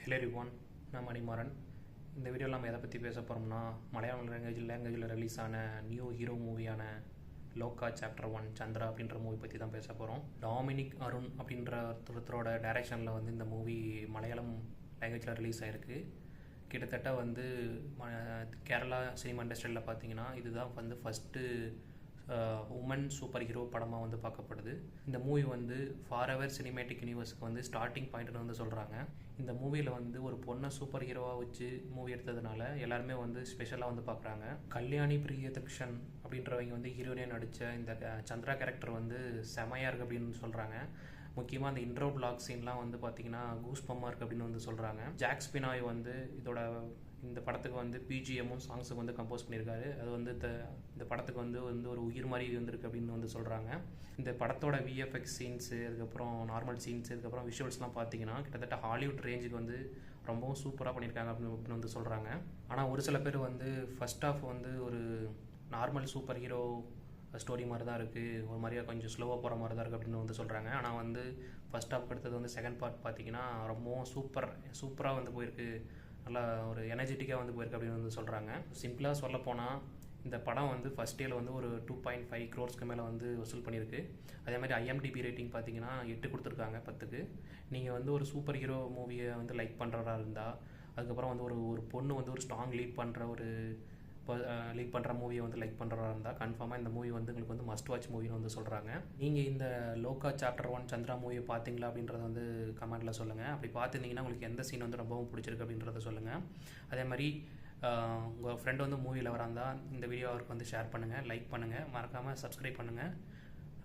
Hello everyone, நான் மணிமாறன். இந்த வீடியோவில் நம்ம எதை பற்றி பேச போகிறோம்னா, மலையாளம் லாங்குவேஜில் ரிலீஸ் ஆன நியூ ஹீரோ மூவியான லோகா சாப்டர் 1 சந்திரா அப்படின்ற மூவி பற்றி தான் பேச போகிறோம். டாமினிக் அருண் அப்படின்ற ஒருத்தரோட டைரக்ஷனில் வந்து இந்த மூவி மலையாளம் லாங்குவேஜில் ரிலீஸ் ஆகிருக்கு. கிட்டத்தட்ட வந்து கேரளா சினிமா இண்டஸ்ட்ரியில் பார்த்தீங்கன்னா இதுதான் வந்து ஃபஸ்ட்டு உமன் சூப்பர் ஹீரோ படமாக வந்து பார்க்கப்படுது. இந்த மூவி வந்து ஃபாரெவர் சினிமேட்டிக் யூனிவர்ஸ்க்கு வந்து ஸ்டார்டிங் பாயிண்ட்னு வந்து சொல்கிறாங்க. இந்த மூவியில் வந்து ஒரு பொண்ணை சூப்பர் ஹீரோவாக வச்சு மூவி எடுத்ததுனால எல்லாருமே வந்து ஸ்பெஷலாக வந்து பார்க்குறாங்க. கல்யாணி பிரியதக்ஷன் அப்படின்றவங்க வந்து ஹீரோயினாக நடித்த இந்த சந்திரா கேரக்டர் வந்து செமையாக இருக்குது அப்படின்னு சொல்கிறாங்க. முக்கியமாக அந்த இன்ட்ரோ பிளாக் சீன்லாம் வந்து பார்த்தீங்கன்னா கூஸ் பம்மாக இருக்குது அப்படின்னு வந்து சொல்கிறாங்க. ஜாக்ஸ் பினாய் வந்து இந்த படத்துக்கு வந்து பிஜிஎம்மும் சாங்ஸுக்கு வந்து கம்போஸ் பண்ணியிருக்காரு. அது வந்து இந்த படத்துக்கு வந்து ஒரு உயிர் மாதிரி வந்திருக்கு அப்படின்னு வந்து சொல்கிறாங்க. இந்த படத்தோட விஎஃப்எக்ஸ் சீன்ஸு, அதுக்கப்புறம் நார்மல் சீன்ஸு, அதுக்கப்புறம் விஷுவல்ஸ்லாம் பார்த்தீங்கன்னா கிட்டத்தட்ட ஹாலிவுட் ரேஞ்சுக்கு வந்து ரொம்பவும் சூப்பராக பண்ணியிருக்காங்க அப்படின்னு வந்து சொல்கிறாங்க. ஆனால் ஒரு சில பேர் வந்து ஃபர்ஸ்ட் ஆஃப் வந்து ஒரு நார்மல் சூப்பர் ஹீரோ ஸ்டோரி மாதிரி தான் இருக்குது, ஒரு மாதிரியாக கொஞ்சம் ஸ்லோவாக போகிற மாதிரி தான் இருக்குது அப்படின்னு வந்து சொல்கிறாங்க. ஆனால் வந்து ஃபர்ஸ்ட் ஆஃப் அடுத்தது வந்து செகண்ட் பார்ட் பார்த்தீங்கன்னா ரொம்பவும் சூப்பராக வந்து போயிருக்கு, நல்லா ஒரு எனர்ஜெட்டிக்காக வந்து போயிருக்கு அப்படின்னு வந்து சொல்கிறாங்க. சிம்பிளாக சொல்லப்போனால் இந்த படம் வந்து ஃபஸ்ட் டேல வந்து ஒரு 2.5 crores மேலே வந்து வசூல் பண்ணியிருக்கு. அதே மாதிரி ஐஎம்டிபி ரேட்டிங் பார்த்தீங்கன்னா 8 கொடுத்துருக்காங்க 10க்கு. நீங்கள் வந்து ஒரு சூப்பர் ஹீரோ மூவியை வந்து லைக் பண்ணுறதா இருந்தால், அதுக்கப்புறம் வந்து ஒரு பொண்ணு வந்து ஒரு ஸ்ட்ராங் லீட் பண்ணுற மூவியை வந்து லைக் பண்ணுறதா இருந்தால் கன்ஃபார்மாக இந்த மூவி வந்து உங்களுக்கு வந்து மஸ்ட் வாட்ச் மூவின்னு வந்து சொல்கிறாங்க. நீங்கள் இந்த லோகா சாப்டர் 1 சந்திரா மூவியை பார்த்தீங்களா அப்படின்றத வந்து கமெண்ட்டில் சொல்லுங்கள். அப்படி பார்த்துருந்தீங்கன்னா உங்களுக்கு எந்த சீன் வந்து ரொம்பவும் பிடிச்சிருக்கு அப்படின்றத சொல்லுங்கள். அதே மாதிரி உங்கள் ஃப்ரெண்டு வந்து மூவியில் வராந்தால் இந்த வீடியோ அவருக்கு வந்து ஷேர் பண்ணுங்கள், லைக் பண்ணுங்கள், மறக்காமல் சப்ஸ்கிரைப் பண்ணுங்கள்.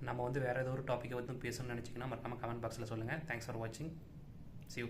நம்ம வந்து வேறு ஏதோ ஒரு டாப்பிக்கை வந்து பேசணும்னு நினச்சிங்கன்னா மறக்காமல் கமெண்ட் பாக்ஸில் சொல்லுங்கள். தேங்க்ஸ் ஃபார் வாட்சிங். See you.